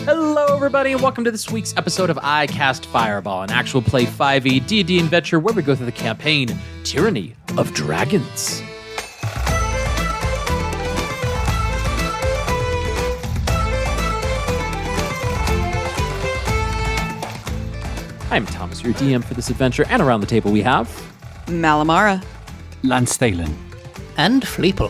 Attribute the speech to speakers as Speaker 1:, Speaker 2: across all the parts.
Speaker 1: Hello, everybody, and welcome to this week's episode of I Cast Fireball, an actual play 5e D&D adventure where we go through the campaign Tyranny of Dragons. I'm Thomas, your DM for this adventure, and around the table we have...
Speaker 2: Malamara.
Speaker 3: Lansthalen.
Speaker 4: And Fleeple.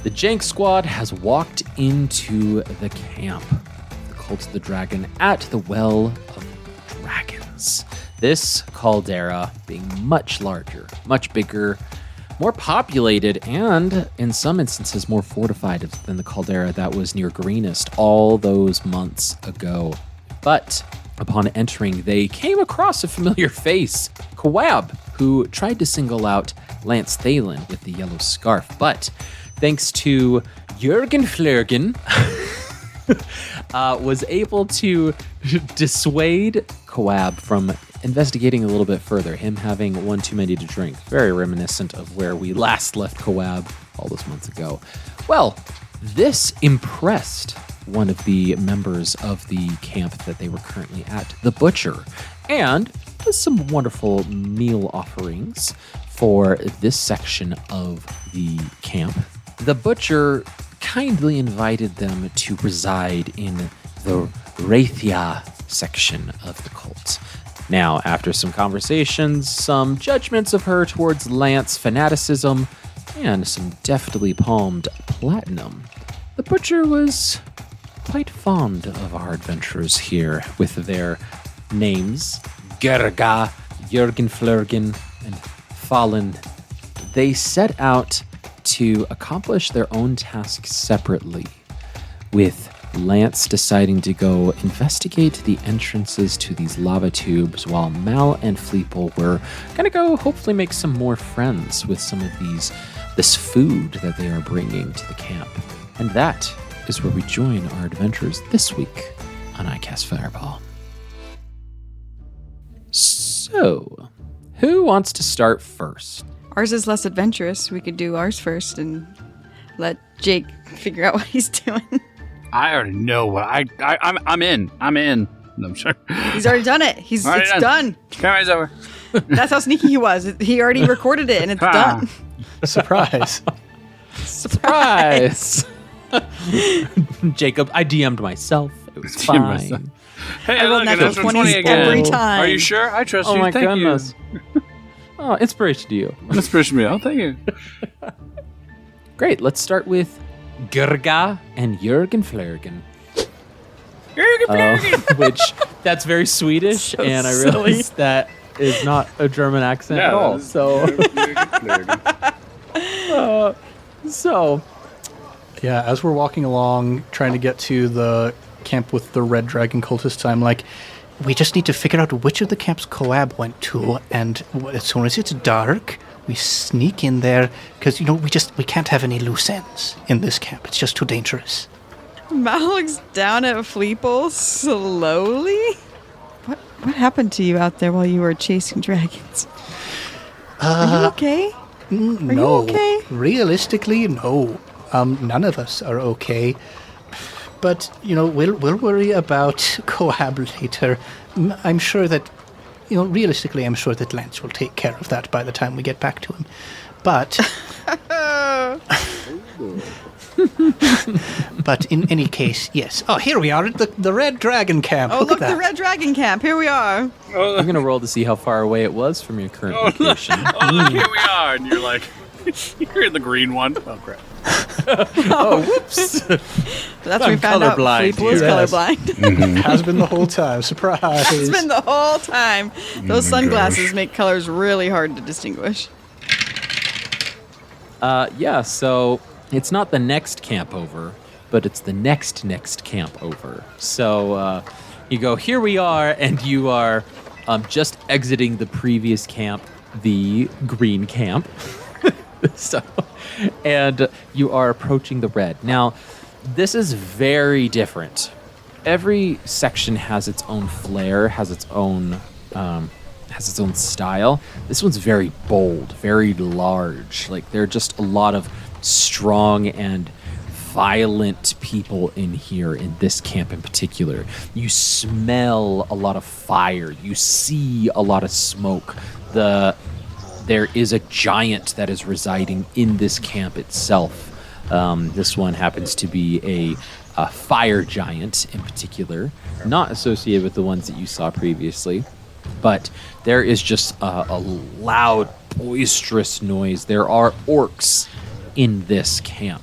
Speaker 1: The Jhank Squad has walked into the camp of the Cult of the Dragon at the Well of Dragons. This caldera being much larger, much bigger, more populated, and in some instances more fortified than the caldera that was near Greenest all those months ago. But upon entering, they came across a familiar face, Kawab, who tried to single out Lansthalen with the yellow scarf, but thanks to Jurgen was able to dissuade Kawab from investigating a little bit further, him having one too many to drink. Very reminiscent of where we last left Kawab all those months ago. Well, this impressed one of the members of the camp that they were currently at, the Butcher, and some wonderful meal offerings for this section of the camp. The Butcher kindly invited them to reside in the Wraithia section of the cult. Now, after some conversations, some judgments of her towards Lance fanaticism, and some deftly palmed platinum, the Butcher was quite fond of our adventurers here with their names, Grrga, Jurgen, and Phaleon. They set out to accomplish their own tasks separately, with Lance deciding to go investigate the entrances to these lava tubes, while Mal and Fleeple were going to go hopefully make some more friends with some of this food that they are bringing to the camp. And that is where we join our adventures this week on I Cast Fireball. So, who wants to start first?
Speaker 2: Ours is less adventurous. We could do ours first and let Jake figure out what he's doing.
Speaker 3: I already know what I'm in. No, I'm sure.
Speaker 2: He's already done it. It's done.
Speaker 3: Camera's over.
Speaker 2: That's how sneaky he was. He already recorded it and it's done.
Speaker 4: Surprise.
Speaker 1: Surprise! Jacob, I DM'd myself. It was fine.
Speaker 3: Hey,
Speaker 2: I rolled
Speaker 3: look,
Speaker 2: natural
Speaker 3: that's
Speaker 2: 20s
Speaker 3: again.
Speaker 2: every time.
Speaker 3: Are you sure? I trust you.
Speaker 1: Oh my
Speaker 3: Thank
Speaker 1: goodness. Oh, inspiration to you.
Speaker 3: You. Inspiration me. Oh, thank you.
Speaker 1: Great, let's start with Grrga and Jurgen. Which, that's very Swedish,
Speaker 2: So
Speaker 1: and I
Speaker 2: silly.
Speaker 1: realized that is not a German accent at all. So,
Speaker 4: Yeah, as we're walking along, trying to get to the camp with the red dragon cultists, I'm like, we just need to figure out which of the camps Coab went to, and as soon as it's dark, we sneak in there, because, we can't have any loose ends in this camp. It's just too dangerous.
Speaker 2: Mal looks down at Fleeple slowly. What happened to you out there while you were chasing dragons? Are you okay? Are
Speaker 4: No.
Speaker 2: you okay?
Speaker 4: Realistically, no. None of us are okay. But, we'll worry about Coab later. I'm sure that, realistically, I'm sure that Lance will take care of that by the time we get back to him. But... But in any case, yes. Oh, here we are at the Red Dragon Camp.
Speaker 2: Oh,
Speaker 4: look
Speaker 2: look,
Speaker 4: at that.
Speaker 2: the Red Dragon Camp. Here we are.
Speaker 1: I'm going to roll to see how far away it was from your current location.
Speaker 3: Look, here we are. And you're like, you're in the green one. Oh, crap.
Speaker 1: Oh, whoops.
Speaker 2: That's when we found out
Speaker 1: colorblind
Speaker 2: Fleeple is
Speaker 4: here.
Speaker 2: colorblind.
Speaker 4: Has been the whole time. Surprise.
Speaker 2: It's been the whole time. Those sunglasses make colors really hard to distinguish.
Speaker 1: Yeah, so it's not the next camp over, but it's the next camp over. So you go, here we are, and you are just exiting the previous camp, the green camp. And you are approaching the red. Now, this is very different. Every section has its own flair, has its own style. This one's very bold, very large. Like, there are just a lot of strong and violent people in here, in this camp in particular. You smell a lot of fire. You see a lot of smoke. There is a giant that is residing in this camp itself. This one happens to be a fire giant in particular, not associated with the ones that you saw previously. But there is just a loud, boisterous noise. There are orcs in this camp.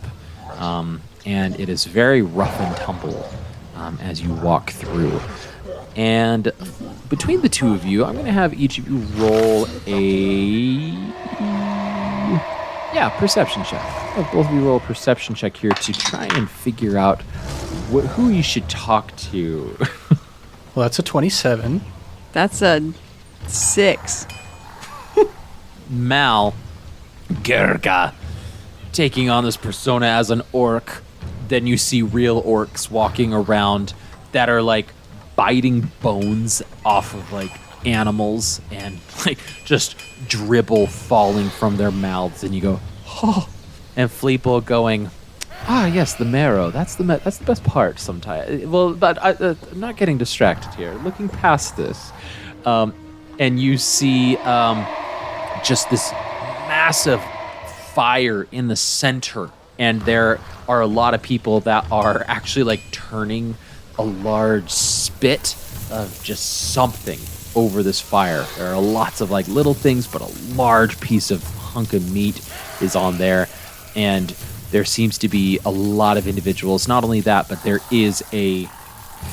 Speaker 1: And it is very rough and tumble as you walk through. And between the two of you, I'm going to have each of you roll perception check. Both of you roll a perception check here to try and figure out who you should talk to.
Speaker 4: Well, that's a 27.
Speaker 2: That's a 6.
Speaker 1: Mal, Grrga, taking on this persona as an orc. Then you see real orcs walking around that are like biting bones off of like animals and like just dribble falling from their mouths, and you go, oh. And Fleeple going, yes, the marrow. That's the best part sometimes. Well, but I'm not getting distracted here. Looking past this, and you see just this massive fire in the center, and there are a lot of people that are actually like turning a large spit of just something over this fire. There are lots of like little things, but a large piece of hunk of meat is on there, and there seems to be a lot of individuals. Not only that, but there is a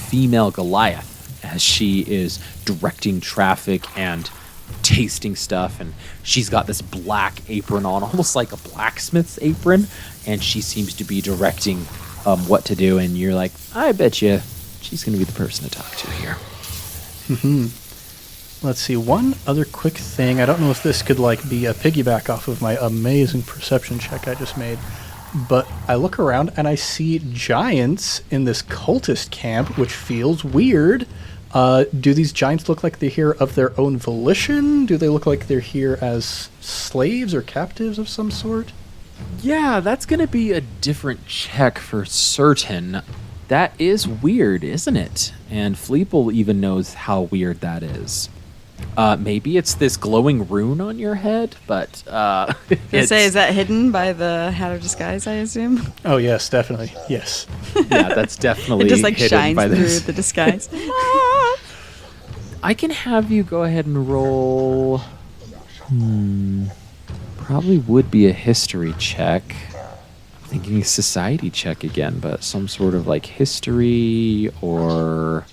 Speaker 1: female Goliath as she is directing traffic and tasting stuff, and she's got this black apron on, almost like a blacksmith's apron, and she seems to be directing what to do, and you're like, I bet you she's going to be the person to talk to here.
Speaker 4: Let's see, one other quick thing. I don't know if this could like be a piggyback off of my amazing perception check I just made, but I look around and I see giants in this cultist camp, which feels weird. Do these giants look like they're here of their own volition? Do they look like they're here as slaves or captives of some sort?
Speaker 1: Yeah, that's going to be a different check for certain. That is weird, isn't it? And Fleeple even knows how weird that is. Maybe it's this glowing rune on your head, but
Speaker 2: Is that hidden by the hat of disguise, I assume?
Speaker 4: Oh yes, definitely. Yes.
Speaker 1: Yeah, that's definitely
Speaker 2: it just like
Speaker 1: hidden
Speaker 2: shines
Speaker 1: by
Speaker 2: through
Speaker 1: this.
Speaker 2: the disguise.
Speaker 1: I can have you go ahead and roll. Probably would be a history check. I'm thinking society check again, but some sort of like history or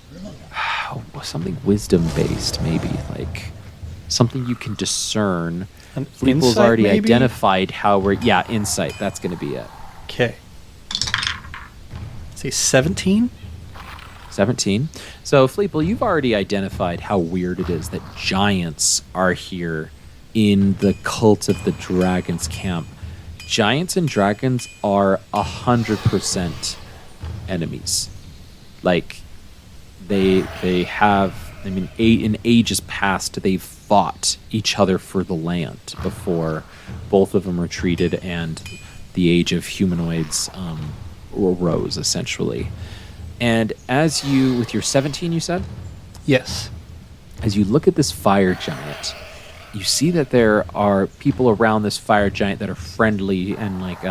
Speaker 1: something wisdom based, maybe like something you can discern. Fleeple's already
Speaker 4: maybe?
Speaker 1: identified how we're insight. That's going to be it.
Speaker 4: Okay. Say 17.
Speaker 1: 17. So, Fleeple, you've already identified how weird it is that giants are here in the cult of the dragons camp. Giants and dragons are 100% enemies. Like, they have, I mean, in ages past, they've fought each other for the land before both of them retreated and the age of humanoids arose, essentially. And as you, with your 17, you said?
Speaker 4: Yes.
Speaker 1: As you look at this fire giant, you see that there are people around this fire giant that are friendly and like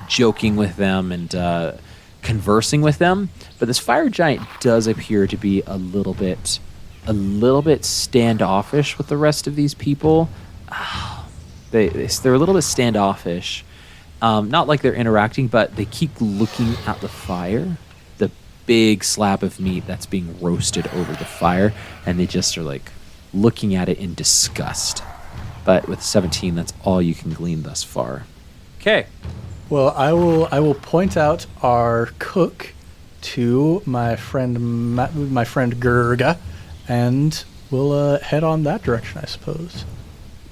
Speaker 1: joking with them and conversing with them. But this fire giant does appear to be a little bit standoffish with the rest of these people. They're a little bit standoffish. Not like they're interacting, but they keep looking at the fire, the big slab of meat that's being roasted over the fire, and they just are like looking at it in disgust. But with 17, that's all you can glean thus far. Okay.
Speaker 4: Well, I will point out our cook to my friend Grrga, and we'll head on that direction, I suppose.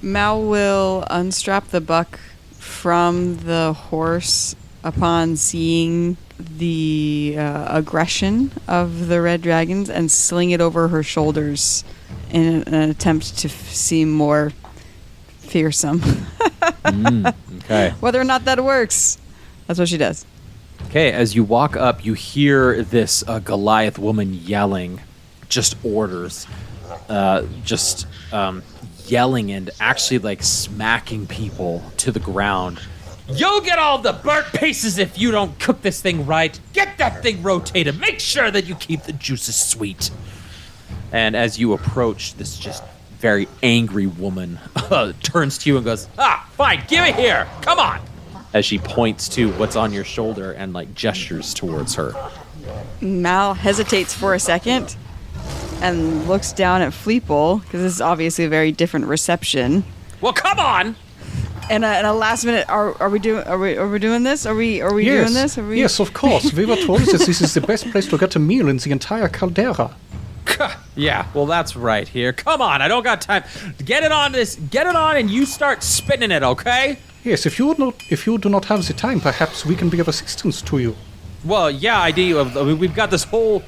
Speaker 2: Mal will unstrap the buck from the horse upon seeing the aggression of the red dragons and sling it over her shoulders in an attempt to seem more fearsome.
Speaker 1: Okay.
Speaker 2: Whether or not that works, that's what she does.
Speaker 1: Okay, as you walk up, you hear this Goliath woman yelling, just orders, yelling and actually like smacking people to the ground. You'll get all the burnt pieces if you don't cook this thing right. Get that thing rotated. Make sure that you keep the juices sweet. And as you approach, this just very angry woman turns to you and goes, fine, give it here. Come on. As she points to what's on your shoulder and like gestures towards her.
Speaker 2: Mal hesitates for a second and looks down at Fleeple, because this is obviously a very different reception.
Speaker 1: Well, come on.
Speaker 2: And a last minute, are we doing this? Are we doing this?
Speaker 4: Yes, of course. We were told that this is the best place to get a meal in the entire caldera.
Speaker 1: Yeah, well, that's right here. Come on, I don't got time. Get it on, and you start spinning it, okay?
Speaker 4: Yes, if you do not have the time, perhaps we can be of assistance to you.
Speaker 1: Well, yeah, I do. We've got this whole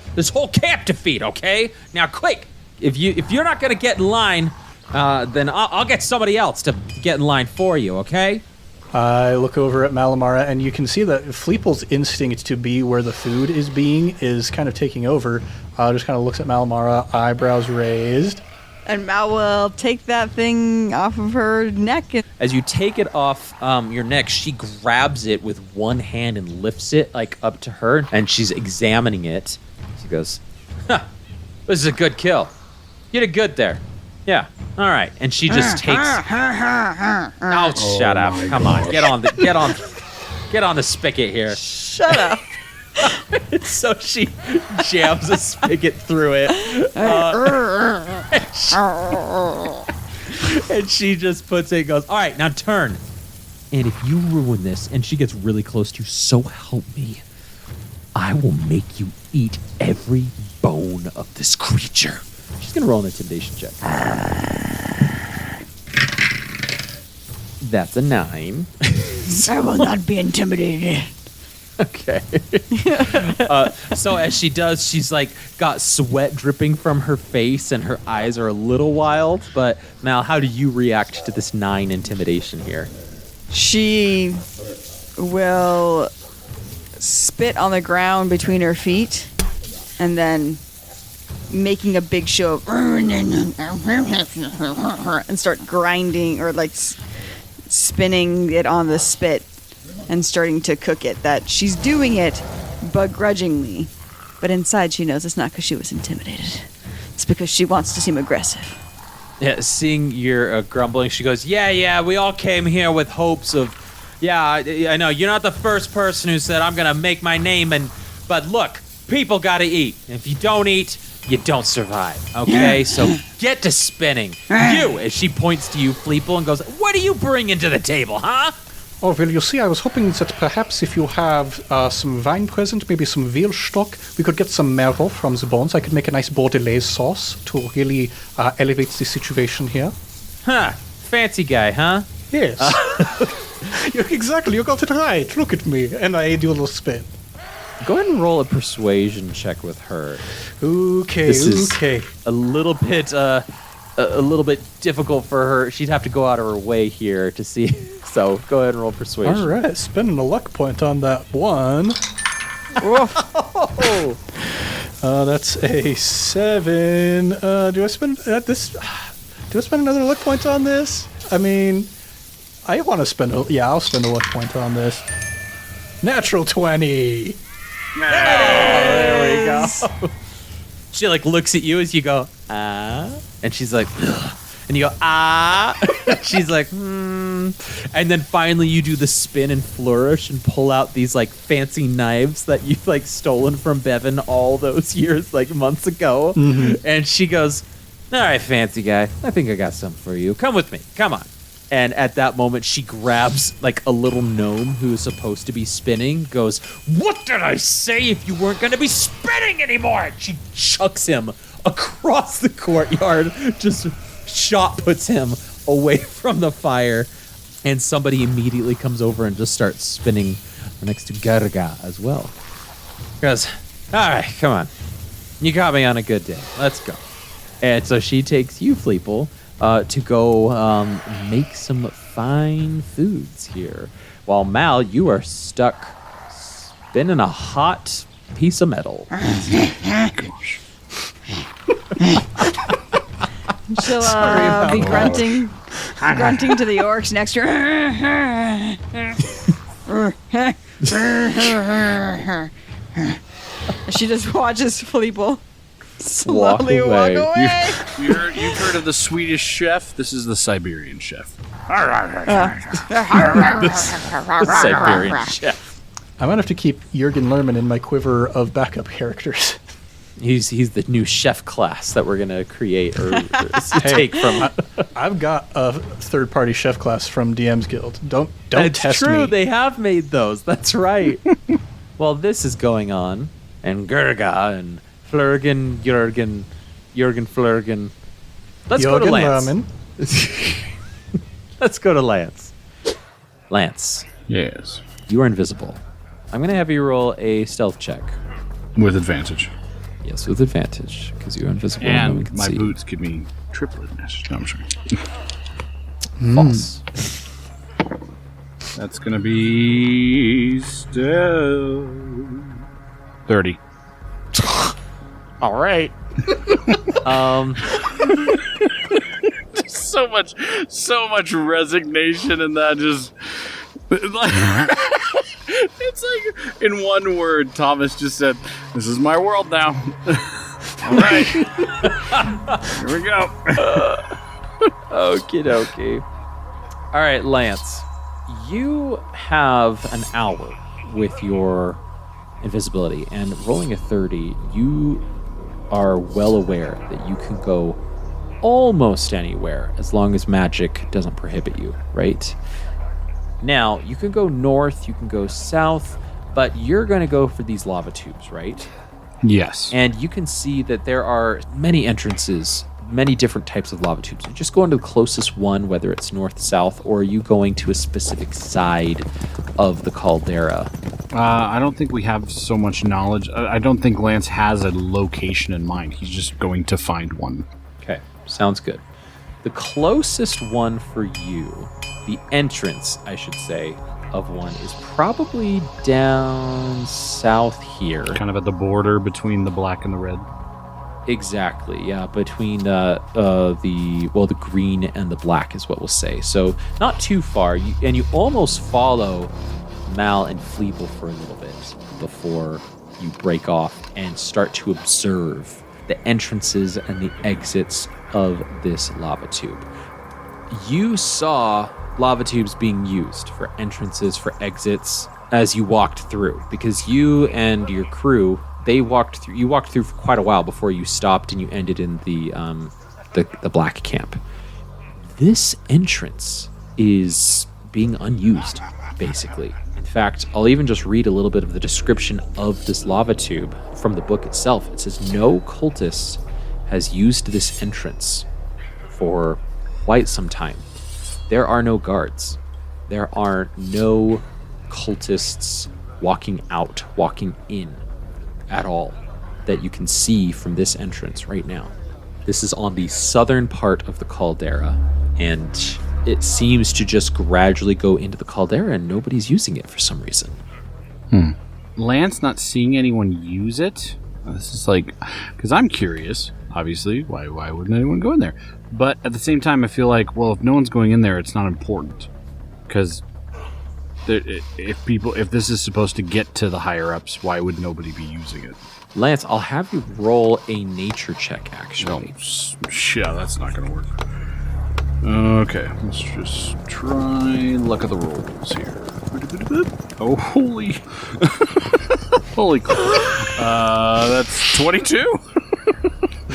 Speaker 1: camp to feed, okay? Now, quick, if you're not gonna get in line, then I'll get somebody else to get in line for you, okay?
Speaker 4: I look over at Malamara, and you can see that Fleeple's instinct to be where the food is kind of taking over. Just kind of looks at Malamara, eyebrows raised.
Speaker 2: And Mal will take that thing off of her neck.
Speaker 1: As you take it off your neck, she grabs it with one hand and lifts it like up to her, and she's examining it. She goes, this is a good kill. You did good there. Yeah, all right. And she just takes. Oh, shut up! Come on, get on the spigot here.
Speaker 2: Shut up.
Speaker 1: So she jams a spigot through it, and she just puts it and goes, all right, now turn. And if you ruin this and she gets really close to you, so help me, I will make you eat every bone of this creature. She's going to roll an intimidation check. That's a 9.
Speaker 2: I will not be intimidated.
Speaker 1: Okay. So as she does, she's like got sweat dripping from her face and her eyes are a little wild. But Mal, how do you react to this 9 intimidation here?
Speaker 2: She will spit on the ground between her feet and then making a big show of and start grinding or like spinning it on the spit and starting to cook it. That she's doing it begrudgingly, but inside she knows it's not because she was intimidated. It's because she wants to seem aggressive.
Speaker 1: Yeah, seeing your grumbling, she goes, yeah, we all came here with hopes of, I know, you're not the first person who said I'm going to make my name, but look, people got to eat. If you don't eat, you don't survive, okay? So get to spinning. You, as she points to you, Fleeple, and goes, what do you bring into the table, huh?
Speaker 4: Oh, well, you see, I was hoping that perhaps if you have some wine present, maybe some veal stock, we could get some marrow from the bones. I could make a nice bordelaise sauce to really elevate the situation here.
Speaker 1: Huh. Fancy guy, huh?
Speaker 4: Yes. Exactly, you got it right. Look at me. And I do a little spin.
Speaker 1: Go ahead and roll a persuasion check with her.
Speaker 4: Okay,
Speaker 1: this is
Speaker 4: okay.
Speaker 1: A little bit difficult for her. She'd have to go out of her way here to see. So go ahead and roll persuasion.
Speaker 4: All right, spending a luck point on that one. That's a 7. Do I spend this? Do I spend another luck point on this? I mean, I want to spend. I'll spend a luck point on this. Natural 20.
Speaker 1: There we go. She like looks at you as you go, and she's like, ugh. And you go, She's like, And then finally you do the spin and flourish and pull out these like fancy knives that you've like stolen from Bevan all those years, like months ago. Mm-hmm. And she goes, all right, fancy guy, I think I got something for you. Come with me. Come on. And at that moment, she grabs like a little gnome who's supposed to be spinning, goes, what did I say if you weren't going to be spinning anymore? And she chucks him across the courtyard, just shot puts him away from the fire. And somebody immediately comes over and just starts spinning next to Grrga as well. Goes, all right, come on. You got me on a good day. Let's go. And so she takes you, Fleeple, to go make some fine foods here. While Mal, you are stuck been in a hot piece of metal.
Speaker 3: Gosh.
Speaker 2: She'll be grunting to the orcs next to her. She just watches Filippo slowly walk away.
Speaker 3: You've heard of the Swedish chef? This is the Siberian chef.
Speaker 1: Siberian chef.
Speaker 4: I might have to keep Jurgen Lerman in my quiver of backup characters.
Speaker 1: He's the new chef class that we're gonna create or take from.
Speaker 4: I've got a third-party chef class from DM's Guild. Don't
Speaker 1: It's
Speaker 4: test
Speaker 1: true.
Speaker 4: me.
Speaker 1: They have made those. That's right. While this is going on, and Grrga and Flurgen, Jurgen Flurgen. Let's go to
Speaker 4: Jurgen
Speaker 1: Lance.
Speaker 4: Lerman.
Speaker 1: Let's go to Lance. Lance,
Speaker 3: Yes.
Speaker 1: you are invisible. I'm gonna have you roll a stealth check.
Speaker 3: With advantage.
Speaker 1: Yes, with advantage, because you're invisible. And no one
Speaker 3: And
Speaker 1: can
Speaker 3: my
Speaker 1: see.
Speaker 3: boots give me triple advantage. No, I'm sorry.
Speaker 1: False.
Speaker 3: That's going to be still 30.
Speaker 1: All right.
Speaker 3: So much resignation in that. Just like it's like in one word, Thomas just said, "This is my world now." All right, here we go.
Speaker 1: Okie dokie. All right, Lance. You have an hour with your invisibility, and rolling a 30, you are well aware that you can go almost anywhere as long as magic doesn't prohibit you, right? Now, you can go north, you can go south, but you're going to go for these lava tubes, right?
Speaker 3: Yes.
Speaker 1: And you can see that there are many entrances, many different types of lava tubes. You're just going to the closest one, whether it's north, south, or are you going to a specific side of the caldera?
Speaker 3: I don't think we have so much knowledge. I don't think Lance has a location in mind. He's just going to find one.
Speaker 1: Okay, sounds good. The closest one for you, the entrance, I should say, of one is probably down south here.
Speaker 3: Kind of at the border between the black and the red.
Speaker 1: Exactly, yeah, between the green and the black is what we'll say. So not too far, and you almost follow Mal and Fleeble for a little bit before you break off and start to observe the entrances and the exits of this lava tube. You saw lava tubes being used for entrances, for exits, as you walked through, because you and your crew, you walked through for quite a while before you stopped and you ended in the black camp. This entrance is being unused, basically. In fact, I'll even just read a little bit of the description of this lava tube from the book itself. It says, no cultist has used this entrance for quite some time. There are no guards. There are no cultists walking out, walking in at all that you can see from this entrance right now. This is on the southern part of the caldera, and it seems to just gradually go into the caldera and nobody's using it for some reason.
Speaker 3: Lance not seeing anyone use it? This is like, because I'm curious, obviously, why wouldn't anyone go in there? But at the same time, I feel like, well, if no one's going in there, it's not important. Because if this is supposed to get to the higher ups, why would nobody be using it?
Speaker 1: Lance, I'll have you roll a nature check, actually.
Speaker 3: Yeah, that's not going to work. Okay, let's just try luck of the rolls here. Oh, holy. Holy crap. That's 22.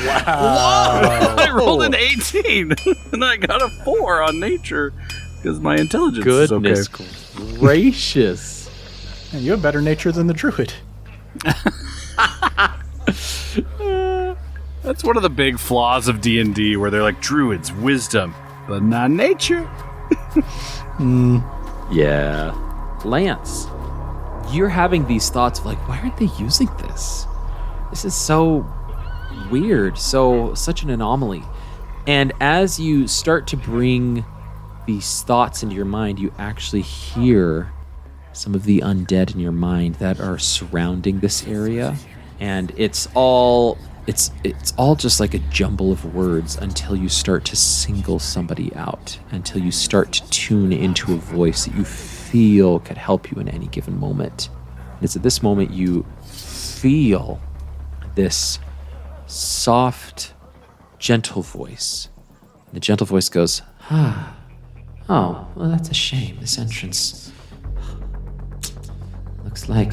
Speaker 3: Wow. I rolled an 18, and I got a 4 on nature, because my intelligence is okay.
Speaker 1: Goodness gracious.
Speaker 4: And you have better nature than the druid.
Speaker 3: That's one of the big flaws of D&D, where they're like, druids, wisdom, but not nature.
Speaker 1: Yeah. Lance, you're having these thoughts of like, why aren't they using this? This is so weird, such an anomaly. And as you start to bring these thoughts into your mind, you actually hear some of the undead in your mind that are surrounding this area, and it's all just like a jumble of words until you start to single somebody out, until you start to tune into a voice that you feel could help you in any given moment. And it's at this moment you feel this soft, gentle voice. The gentle voice goes, oh, well, that's a shame. This entrance looks like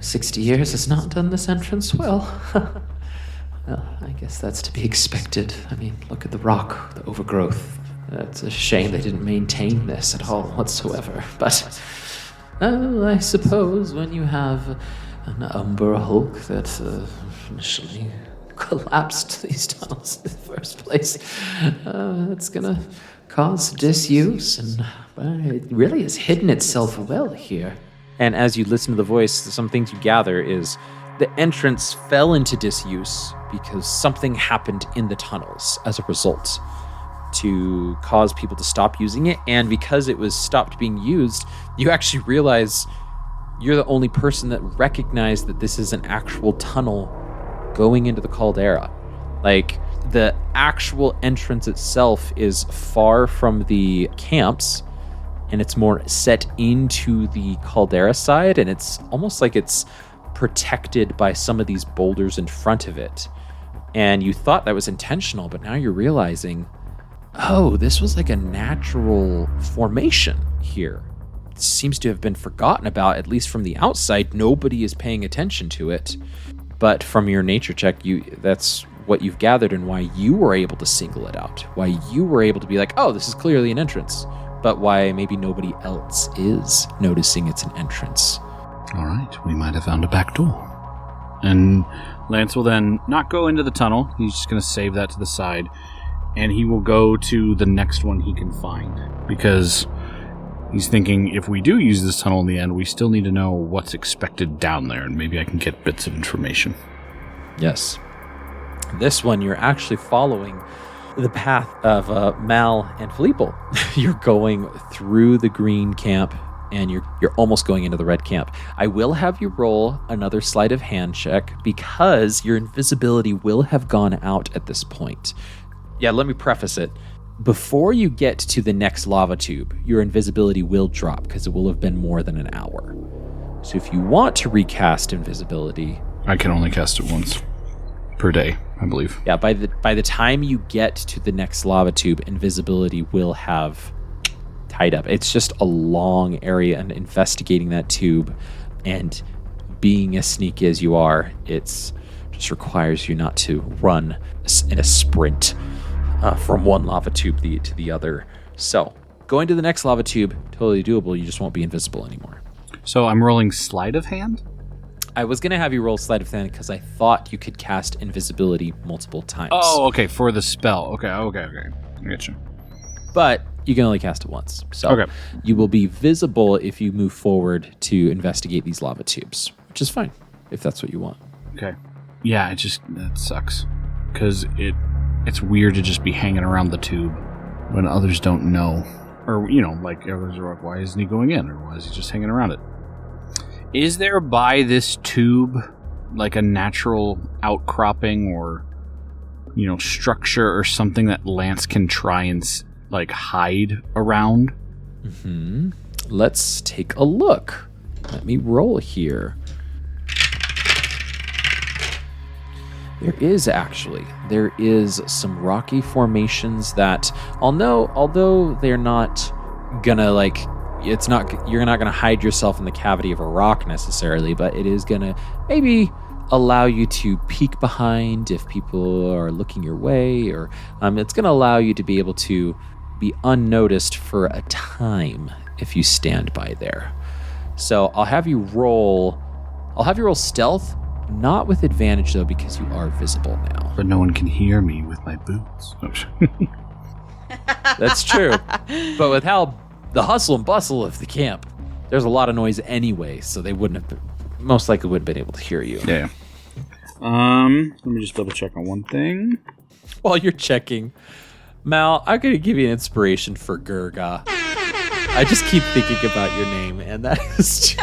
Speaker 1: 60 years has not done this entrance well. Well, I guess that's to be expected. I mean, look at the rock, the overgrowth. It's a shame they didn't maintain this at all whatsoever. But I suppose when you have an Umber Hulk that initially collapsed these tunnels in the first place, it's gonna cause disuse, and it really has hidden itself well here. And as you listen to the voice, some things you gather is the entrance fell into disuse because something happened in the tunnels as a result to cause people to stop using it. And because it was stopped being used, you actually realize you're the only person that recognized that this is an actual tunnel going into the caldera. Like, the actual entrance itself is far from the camps, and it's more set into the caldera side, and it's almost like it's protected by some of these boulders in front of it. And you thought that was intentional, but now you're realizing, oh, this was like a natural formation here. It seems to have been forgotten about, at least from the outside. Nobody is paying attention to it. But from your nature check, that's what you've gathered and why you were able to single it out. Why you were able to be like, oh, this is clearly an entrance. But why maybe nobody else is noticing it's an entrance.
Speaker 3: All right, we might have found a back door. And Lance will then not go into the tunnel. He's just going to save that to the side. And he will go to the next one he can find. Because he's thinking, if we do use this tunnel in the end, we still need to know what's expected down there. And maybe I can get bits of information.
Speaker 1: Yes. This one, you're actually following the path of Mal and Filippo. You're going through the green camp, and you're almost going into the red camp. I will have you roll another sleight of hand check because your invisibility will have gone out at this point. Yeah, let me preface it. Before you get to the next lava tube, your invisibility will drop because it will have been more than an hour. So if you want to recast invisibility...
Speaker 3: I can only cast it once per day, I believe.
Speaker 1: Yeah, by the time you get to the next lava tube, invisibility will have tied up. It's just a long area, and investigating that tube and being as sneaky as you are, it's just requires you not to run in a sprint from one lava tube to the other. So going to the next lava tube, totally doable. You just won't be invisible anymore.
Speaker 3: So I'm rolling sleight of hand?
Speaker 1: I was going to have you roll sleight of hand because I thought you could cast invisibility multiple times.
Speaker 3: Oh, okay, for the spell. Okay. I get you.
Speaker 1: But you can only cast it once. So You will be visible if you move forward to investigate these lava tubes, which is fine if that's what you want.
Speaker 3: Okay. Yeah, that sucks. Because it's weird to just be hanging around the tube when others don't know. Or, like others are like, why isn't he going in? Or why is he just hanging around it? Is there by this tube like a natural outcropping or, structure or something that Lance can try and hide around?
Speaker 1: Mm-hmm. Let's take a look. Let me roll here. There is some rocky formations that, although they're not gonna you're not gonna hide yourself in the cavity of a rock necessarily, but it is gonna maybe allow you to peek behind if people are looking your way, or it's gonna allow you to be able to be unnoticed for a time if you stand by there. So I'll have you roll stealth. Not with advantage, though, because you are visible now.
Speaker 3: But no one can hear me with my boots.
Speaker 1: That's true. But with the hustle and bustle of the camp, there's a lot of noise anyway, so they most likely wouldn't have been able to hear you.
Speaker 3: Yeah. Let me just double check on one thing.
Speaker 1: While you're checking, Mal, I'm going to give you an inspiration for Grrga. I just keep thinking about your name, and that is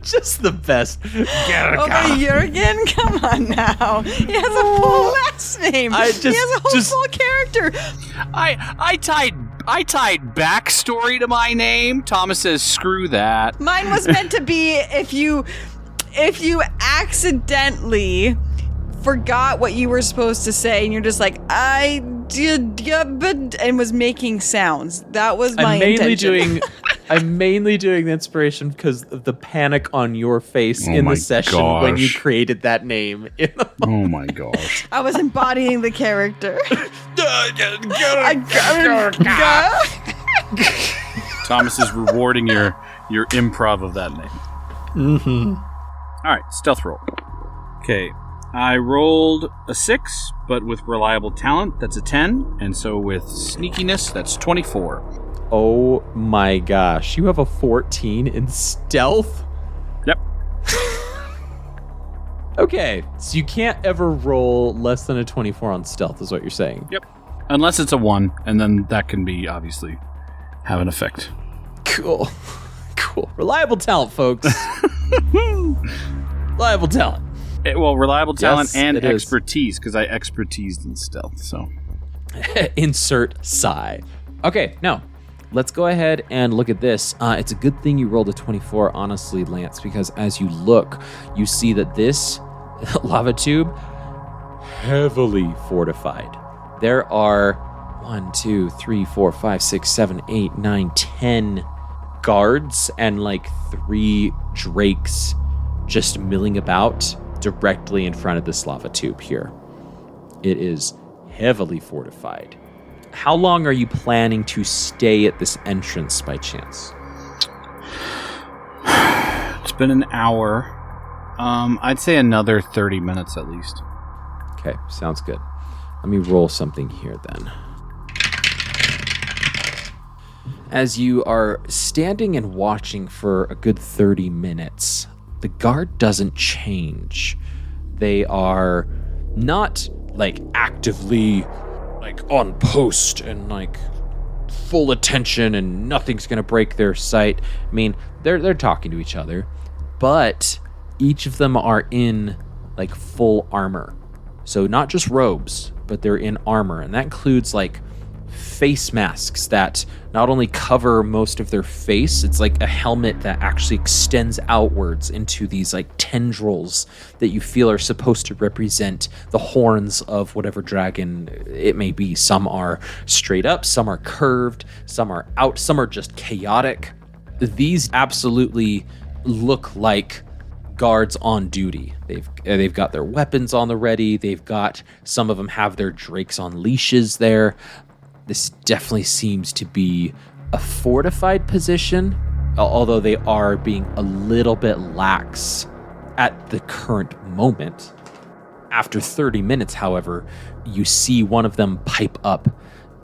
Speaker 1: just the best.
Speaker 2: Oh, but Jurgen, come on now. He has a full last name. He has a whole full character.
Speaker 3: I tied backstory to my name. Thomas says, "Screw that."
Speaker 2: Mine was meant to be if you accidentally forgot what you were supposed to say, and you're just like, I did, but and was making sounds. That was my intention.
Speaker 1: I'm mainly doing the inspiration because of the panic on your face in the session when you created that name.
Speaker 3: Oh my gosh!
Speaker 2: I was embodying the character.
Speaker 3: Thomas is rewarding your improv of that name.
Speaker 4: Mm-hmm.
Speaker 3: All right, stealth roll. Okay, I rolled a 6, but with reliable talent, that's a 10, and so with sneakiness, that's 24.
Speaker 1: Oh my gosh, you have a 14 in stealth?
Speaker 3: Yep.
Speaker 1: Okay, so you can't ever roll less than a 24 on stealth, is what you're saying?
Speaker 3: Yep. Unless it's a 1, and then that can be, obviously, have an effect.
Speaker 1: Cool. Reliable talent, folks. Reliable talent.
Speaker 3: Reliable talent
Speaker 1: Yes,
Speaker 3: and
Speaker 1: it is.
Speaker 3: expertise, because I expertised in stealth, so.
Speaker 1: Insert sigh. Okay, now, let's go ahead and look at this. It's a good thing you rolled a 24, honestly, Lance, because as you look, you see that this lava tube, heavily fortified. There are 1, 2, 3, 4, 5, 6, 7, 8, 9, 10 guards and like 3 drakes just milling about directly in front of this lava tube here. It is heavily fortified. How long are you planning to stay at this entrance by chance?
Speaker 3: It's been an hour. I'd say another 30 minutes at least.
Speaker 1: Okay, sounds good. Let me roll something here then. As you are standing and watching for a good 30 minutes, the guard doesn't change. They are not like actively like on post and like full attention and nothing's gonna break their sight. I mean, they're talking to each other, but each of them are in like full armor. So not just robes, but they're in armor, and that includes like face masks that not only cover most of their face, it's like a helmet that actually extends outwards into these like tendrils that you feel are supposed to represent the horns of whatever dragon it may be. Some are straight up, some are curved, some are out, some are just chaotic. These absolutely look like guards on duty. They've got their weapons on the ready. They've got, some of them have their drakes on leashes there. This definitely seems to be a fortified position, although they are being a little bit lax at the current moment. After 30 minutes, however, you see one of them pipe up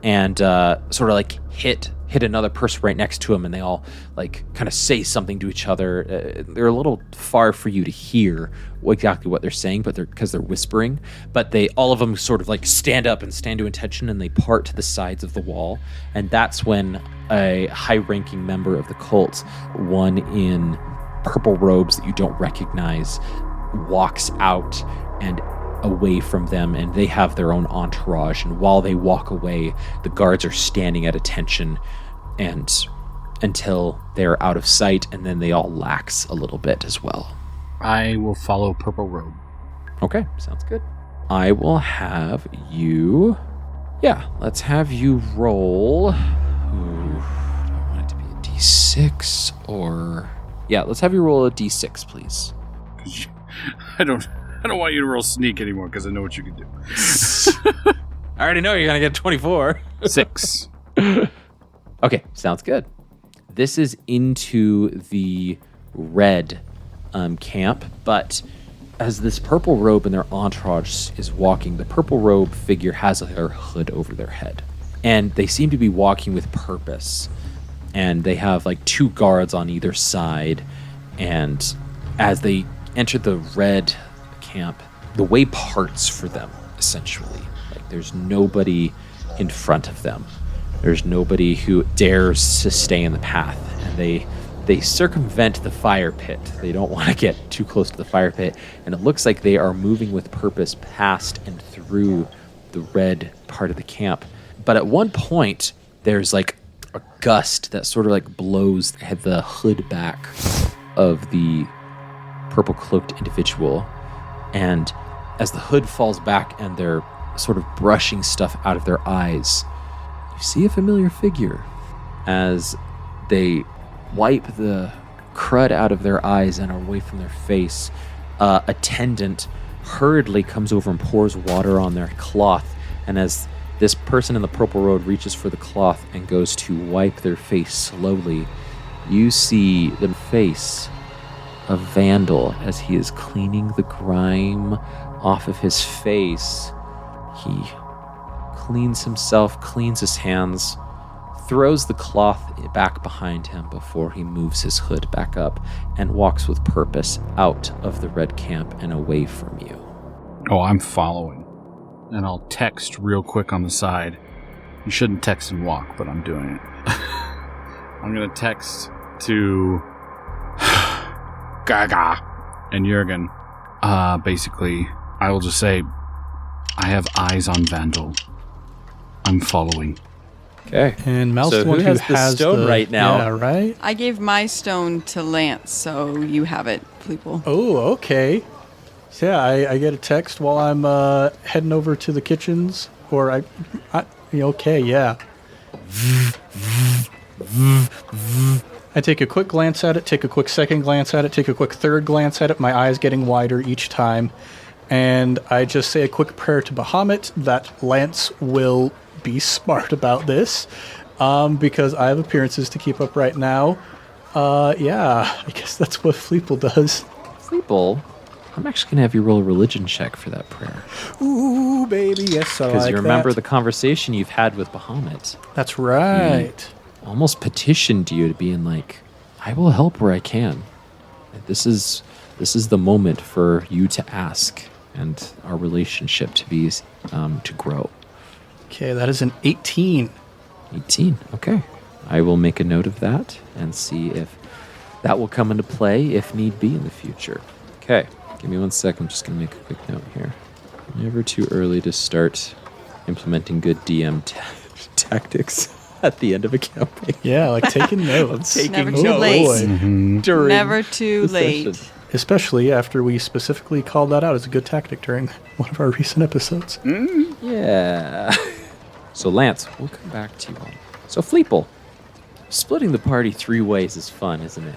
Speaker 1: and sort of like hit another person right next to him, and they all like kind of say something to each other. They're a little far for you to hear exactly what they're saying, but because they're whispering. But all of them sort of like stand up and stand to attention, and they part to the sides of the wall. And that's when a high-ranking member of the cult, one in purple robes that you don't recognize, walks out and away from them, and they have their own entourage. And while they walk away, the guards are standing at attention and until they're out of sight, and then they all lax a little bit as well.
Speaker 3: I will follow Purple Robe.
Speaker 1: Okay, sounds good. I will have you... Yeah, let's have you roll... Ooh, do I want it to be a d6 or... Yeah, let's have you roll a d6, please.
Speaker 3: I don't want you to roll sneak anymore because I know what you can do.
Speaker 1: I already know you're going to get 24.
Speaker 3: 6.
Speaker 1: Okay, sounds good. This is into the red camp, but as this purple robe and their entourage is walking, the purple robe figure has their hood over their head. And they seem to be walking with purpose. And they have like 2 guards on either side. And as they enter the red camp, the way parts for them, essentially. Like there's nobody in front of them. There's nobody who dares to stay in the path, and they circumvent the fire pit. They don't want to get too close to the fire pit, and it looks like they are moving with purpose past and through the red part of the camp. But at one point, there's like a gust that sort of like blows the hood back of the purple cloaked individual, and as the hood falls back and they're sort of brushing stuff out of their eyes, you see a familiar figure as they wipe the crud out of their eyes and away from their face. A attendant hurriedly comes over and pours water on their cloth, and as this person in the purple robe reaches for the cloth and goes to wipe their face slowly, you see the face of Vandal as he is cleaning the grime off of his face. He cleans himself, cleans his hands, throws the cloth back behind him before he moves his hood back up and walks with purpose out of the red camp and away from you.
Speaker 3: Oh, I'm following. And I'll text real quick on the side. You shouldn't text and walk, but I'm doing it. I'm going to text to Grrga and Jurgen. Basically, I will just say, I have eyes on Vandal. I'm following.
Speaker 1: Okay.
Speaker 4: And Mal's
Speaker 1: so
Speaker 4: the one
Speaker 1: who
Speaker 4: who
Speaker 1: has the stone right now?
Speaker 4: Yeah, right?
Speaker 2: I gave my stone to Lance, so you have it, Fleeple.
Speaker 4: Oh, okay. So yeah, I get a text while I'm heading over to the kitchens, or okay, yeah. I take a quick glance at it, take a quick second glance at it, take a quick third glance at it, my eyes getting wider each time, and I just say a quick prayer to Bahamut that Lance will be smart about this, because I have appearances to keep up right now. Yeah, I guess that's what Fleeple does.
Speaker 1: Fleeple, I'm actually going to have you roll a religion check for that prayer.
Speaker 4: Ooh, baby, yes, I like
Speaker 1: Because you remember
Speaker 4: that.
Speaker 1: the conversation you've had with Bahamut.
Speaker 4: That's right.
Speaker 1: He almost petitioned you to be in like, I will help where I can. This is the moment for you to ask and our relationship to be to grow.
Speaker 4: Okay, that is an 18.
Speaker 1: 18. Okay. I will make a note of that and see if that will come into play if need be in the future. Okay. Give me 1 second. I'm just going to make a quick note here. Never too early to start implementing good DM tactics at the end of a campaign.
Speaker 4: Yeah, like taking notes.
Speaker 1: Taking
Speaker 2: Never
Speaker 1: notes.
Speaker 2: too late.
Speaker 1: During
Speaker 2: Never too
Speaker 1: the
Speaker 2: late.
Speaker 1: session.
Speaker 4: Especially after we specifically called that out as a good tactic during one of our recent episodes.
Speaker 1: Yeah. So Lance, we'll come back to you on. So Fleeple, splitting the party 3 ways is fun, isn't it?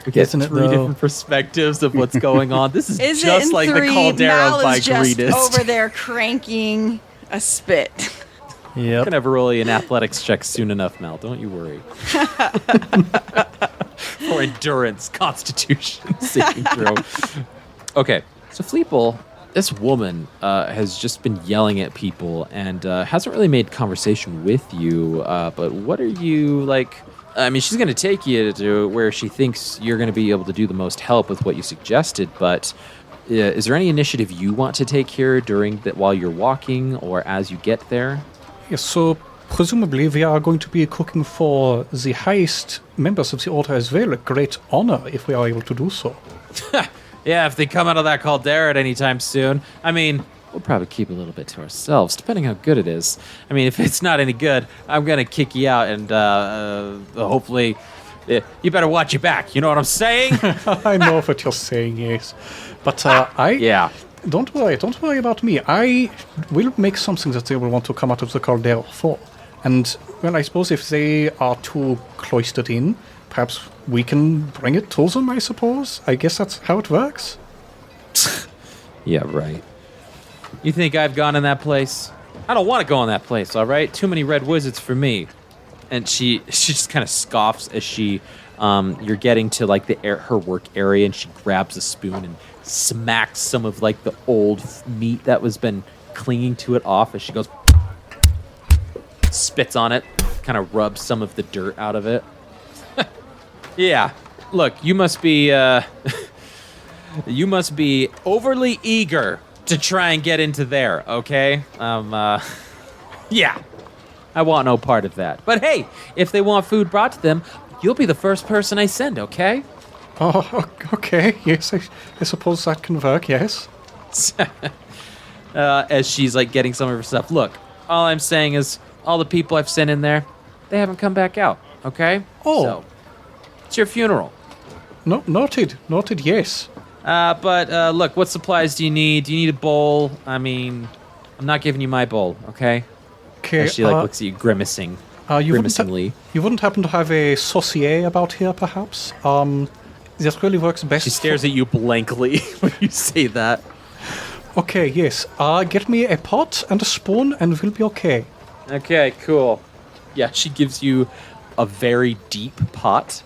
Speaker 1: We get
Speaker 4: Isn't it,
Speaker 1: 3
Speaker 4: though?
Speaker 1: different perspectives of what's going on. This is
Speaker 2: Is
Speaker 1: just
Speaker 2: it in
Speaker 1: like
Speaker 2: three?
Speaker 1: the caldera
Speaker 2: Mal
Speaker 1: by
Speaker 2: is just
Speaker 1: Greedist.
Speaker 2: over there cranking a spit.
Speaker 1: I'm
Speaker 4: Yep.
Speaker 1: gonna have roll you an athletics check soon enough, Mal. Don't you worry. For endurance, constitution, saving throw. Okay, so Fleeple, this woman has just been yelling at people and hasn't really made conversation with you. But what are you like? I mean, she's gonna take you to where she thinks you're gonna be able to do the most help with what you suggested. But is there any initiative you want to take here during while you're walking or as you get there?
Speaker 4: Yes, so presumably we are going to be cooking for the highest members of the order as well. A great honor if we are able to do so.
Speaker 1: Yeah, if they come out of that caldera at any time soon. I mean, we'll probably keep a little bit to ourselves, depending how good it is. I mean, if it's not any good, I'm going to kick you out and hopefully you better watch your back. You know what I'm saying?
Speaker 4: I know what you're saying, yes. But
Speaker 1: Yeah.
Speaker 4: Don't worry about me. I will make something that they will want to come out of the caldera for. And, well, I suppose if they are too cloistered in, perhaps we can bring it to them, I suppose. I guess that's how it works.
Speaker 1: Yeah, right. You think I've gone in that place? I don't want to go in that place, all right? Too many red wizards for me. And she just kind of scoffs as you're getting to like her work area, and she grabs a spoon and smacks some of like the old meat that was been clinging to it off as she goes, spits on it, kind of rubs some of the dirt out of it. Yeah, look, you must be overly eager to try and get into there, okay? Yeah. I want no part of that. But hey, if they want food brought to them, you'll be the first person I send, okay?
Speaker 4: Oh, okay. Yes, I suppose that can work, yes.
Speaker 1: As she's like getting some of her stuff. Look, all I'm saying is all the people I've sent in there, they haven't come back out, okay?
Speaker 4: Oh.
Speaker 1: So, it's your funeral.
Speaker 4: No, noted, yes.
Speaker 1: But look, what supplies do you need? Do you need a bowl? I mean, I'm not giving you my bowl, okay?
Speaker 4: Okay.
Speaker 1: As she like looks at you grimacing. Grimacingly.
Speaker 4: You wouldn't happen to have a saucier about here, perhaps? That really works best.
Speaker 1: She stares at you blankly when you say that.
Speaker 4: Okay, yes. Get me a pot and a spoon and we'll be okay.
Speaker 1: Okay, cool. Yeah, she gives you a very deep pot.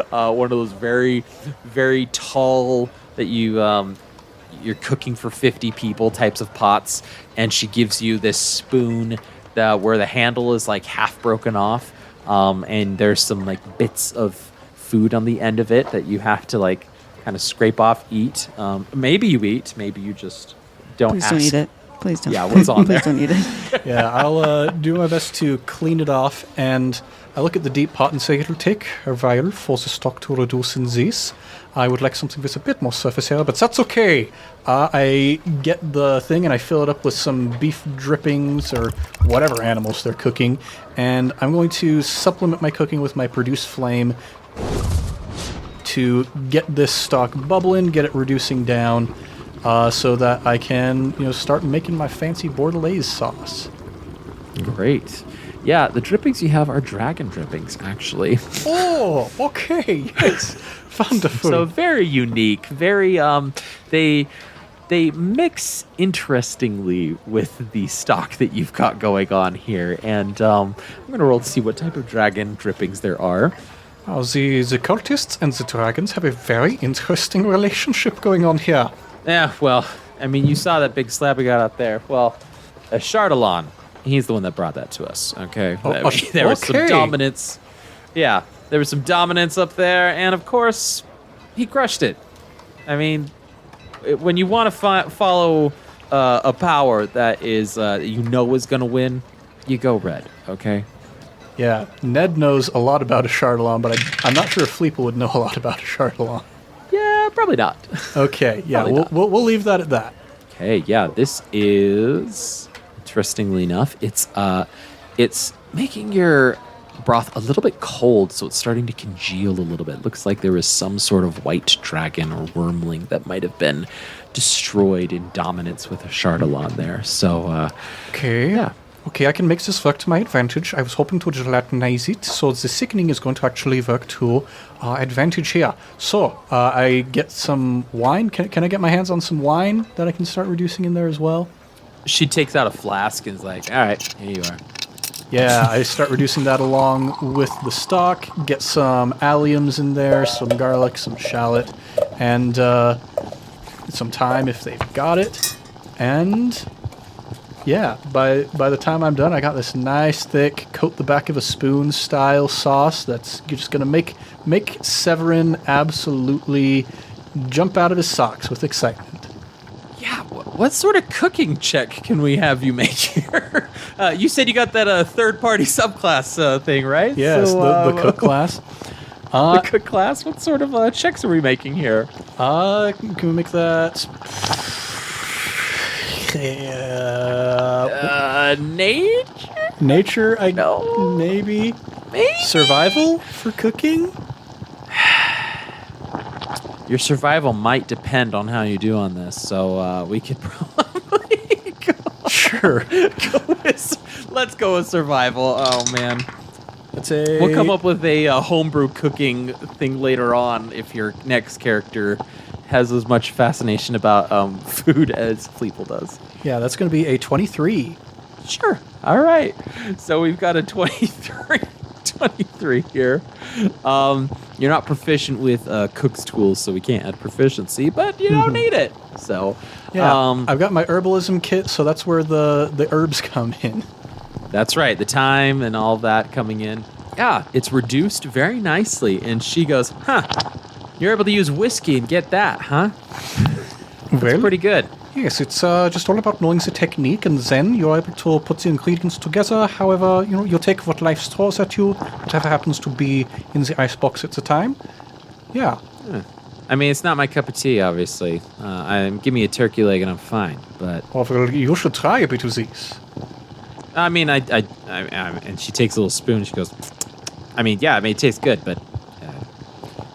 Speaker 1: One of those very, very tall that you're cooking for 50 people types of pots. And she gives you this spoon where the handle is like half broken off. And there's some like bits of food on the end of it that you have to like kind of scrape off, eat. Maybe you eat, maybe you just don't.
Speaker 2: Please don't eat it. Please don't.
Speaker 1: Yeah, what's on there?
Speaker 2: Please don't eat it.
Speaker 4: Yeah, I'll do my best to clean it off, and I look at the deep pot and say it'll take a while for the stock to reduce in this. I would like something with a bit more surface area, but that's okay. I get the thing and I fill it up with some beef drippings or whatever animals they're cooking, and I'm going to supplement my cooking with my produce flame to get this stock bubbling, get it reducing down, so that I can, start making my fancy bordelaise sauce.
Speaker 1: Great. Yeah, the drippings you have are dragon drippings, actually.
Speaker 4: Oh, okay. Yes. Wonderful.
Speaker 1: So very unique. Very they mix interestingly with the stock that you've got going on here, and I'm gonna roll to see what type of dragon drippings there are.
Speaker 4: Oh, the cultists and the dragons have a very interesting relationship going on here.
Speaker 1: Yeah, well, I mean, you saw that big slab we got up there. Well, a Chardalon, he's the one that brought that to us, okay? There was some dominance. Yeah, there was some dominance up there, and of course, he crushed it. I mean, when you want to follow a power that is, is going to win, you go red, okay?
Speaker 4: Yeah, Ned knows a lot about a Chardalon, but I'm not sure if Fleeple would know a lot about a Chardalon.
Speaker 1: Yeah, probably not.
Speaker 4: Okay, yeah, we'll leave that at that.
Speaker 1: Okay, yeah, this is, interestingly enough, it's making your broth a little bit cold, so it's starting to congeal a little bit. Looks like there was some sort of white dragon or wormling that might have been destroyed in dominance with a Chardalon there. So,
Speaker 4: okay.
Speaker 1: Yeah.
Speaker 4: Okay, I can make this work to my advantage. I was hoping to gelatinize it, so the sickening is going to actually work to advantage here. So, I get some wine. Can I get my hands on some wine that I can start reducing in there as well?
Speaker 1: She takes out a flask and is like, all right, here you are.
Speaker 4: Yeah, I start reducing that along with the stock, get some alliums in there, some garlic, some shallot, and some thyme if they've got it. And yeah, by the time I'm done, I got this nice thick coat the back of a spoon style sauce that's just gonna make Severin absolutely jump out of his socks with excitement.
Speaker 1: Yeah, what sort of cooking check can we have you make here? You said you got that third-party subclass thing, right?
Speaker 4: Yes,
Speaker 1: So,
Speaker 4: the cook class.
Speaker 1: The cook class? What sort of checks are we making here?
Speaker 4: Can we make that?
Speaker 1: Nature?
Speaker 4: Nature, I
Speaker 1: know.
Speaker 4: Maybe.
Speaker 1: Maybe?
Speaker 4: Survival for cooking?
Speaker 1: Your survival might depend on how you do on this, so we could probably
Speaker 4: Sure.
Speaker 1: let's go with survival. Oh, man. We'll come up with a homebrew cooking thing later on if your next character has as much fascination about food as Fleeple does.
Speaker 4: Yeah, that's going to be a 23.
Speaker 1: Sure. All right. So we've got a 23 here. You're not proficient with cook's tools, so we can't add proficiency, but you don't need it. So
Speaker 4: yeah, I've got my herbalism kit, so that's where the herbs come in.
Speaker 1: That's right. The thyme and all that coming in. Yeah, it's reduced very nicely. And she goes, huh, you're able to use whiskey and get that, huh? That's
Speaker 4: Well,
Speaker 1: pretty good.
Speaker 4: Yes, it's just all about knowing the technique, and then you're able to put the ingredients together. However, you take what life throws at you, whatever happens to be in the icebox at the time. Yeah.
Speaker 1: I mean, it's not my cup of tea, obviously. Give me a turkey leg and I'm fine. But
Speaker 4: Well, you should try a bit of this.
Speaker 1: I mean, and she takes a little spoon and she goes, I mean, yeah, it tastes good, but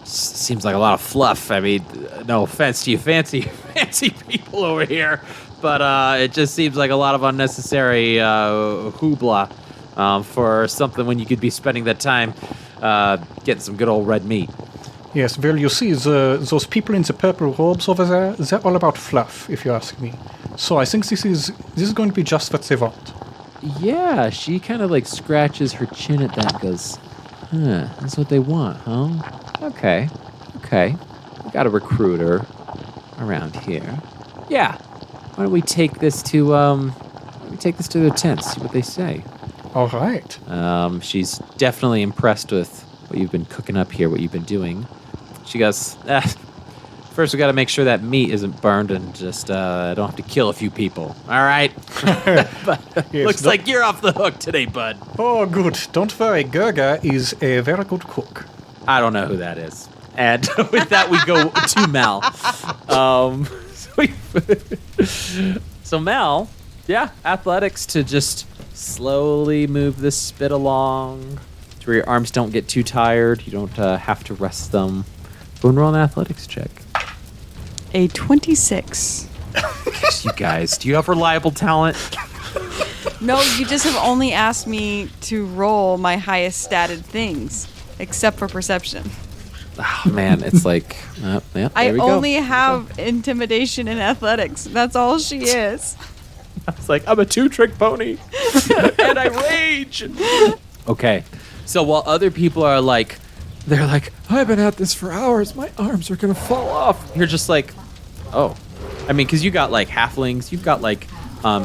Speaker 1: seems like a lot of fluff. I mean, no offense to you fancy people over here, but it just seems like a lot of unnecessary hoopla for something when you could be spending that time getting some good old red meat.
Speaker 4: Yes, well, you see, those people in the purple robes over there, they're all about fluff, if you ask me. So I think this is going to be just what they want.
Speaker 1: Yeah, she kind of like scratches her chin at that and goes, that's what they want, huh? Okay. We got a recruiter around here. Yeah. Why don't we take this to their tents, see what they say.
Speaker 4: All right.
Speaker 1: She's definitely impressed with what you've been cooking up here, what you've been doing. She goes, first we got to make sure that meat isn't burned and just don't have to kill a few people. All right? But
Speaker 4: Yes,
Speaker 1: looks like you're off the hook today, bud.
Speaker 4: Oh, good. Don't worry, Grrga is a very good cook.
Speaker 1: I don't know who that is. And with that, we go to Mal. So Mal, yeah, athletics to just slowly move this spit along to where your arms don't get too tired. You don't have to rest them. Go and roll an athletics check.
Speaker 2: A 26.
Speaker 1: You guys, do you have reliable talent?
Speaker 2: No, you just have only asked me to roll my highest statted things, except for perception.
Speaker 1: Oh, man, it's like, yeah, there
Speaker 2: I
Speaker 1: we go.
Speaker 2: only have intimidation and athletics. That's all she is.
Speaker 1: I was like, I'm a 2-trick pony. And I rage. Okay. So while other people are like, they're like, I've been at this for hours. My arms are going to fall off. You're just like, oh. I mean, because you got like halflings. You've got like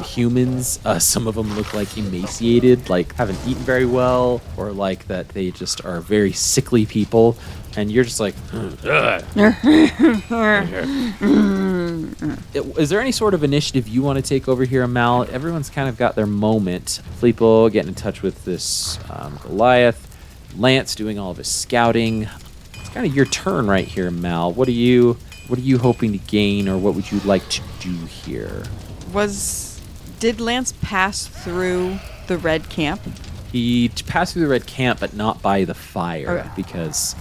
Speaker 1: humans. Some of them look like emaciated, like haven't eaten very well, or like that they just are very sickly people. And you're just like, is there any sort of initiative you want to take over here, Mal? Everyone's kind of got their moment. Fleeple getting in touch with this Goliath. Lance doing all of his scouting. It's kind of your turn right here, Mal. What are you hoping to gain, or what would you like to do here?
Speaker 2: Did Lance pass through the red camp?
Speaker 1: He passed through the red camp, but not by the fire,
Speaker 2: Okay.
Speaker 1: because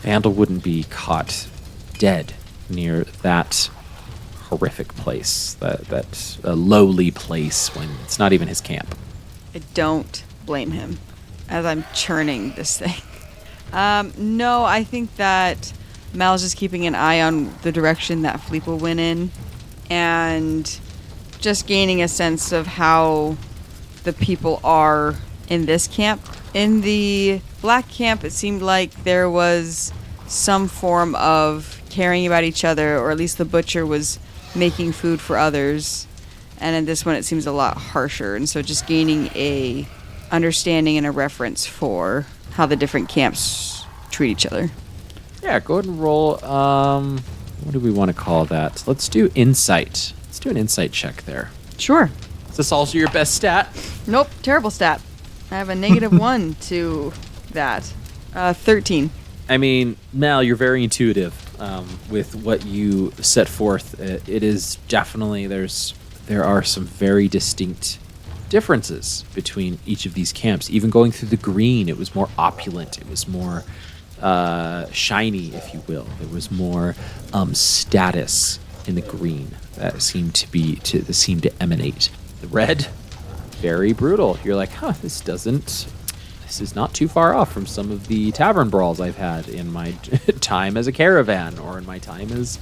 Speaker 1: Vandal wouldn't be caught dead near that horrific place, that lowly place when it's not even his camp.
Speaker 2: I don't blame him as I'm churning this thing. No, I think that Mal's just keeping an eye on the direction that Fleeple went in and just gaining a sense of how the people are in this camp. In the black camp, it seemed like there was some form of caring about each other, or at least the butcher was making food for others. And in this one, it seems a lot harsher. And so just gaining a understanding and a reference for how the different camps treat each other.
Speaker 1: Yeah, go ahead and roll, what do we want to call that? Let's do insight. Let's do an insight check there.
Speaker 2: Sure.
Speaker 1: Is this also your best stat?
Speaker 2: Nope, terrible stat. I have a -1 to that. 13.
Speaker 1: I mean, Mal, you're very intuitive with what you set forth. It is definitely, there are some very distinct differences between each of these camps. Even going through the green, it was more opulent. It was more shiny, if you will. There was more status in the green that seemed to emanate. The red, very brutal. You're like, this is not too far off from some of the tavern brawls I've had in my time as a caravan, or in my time as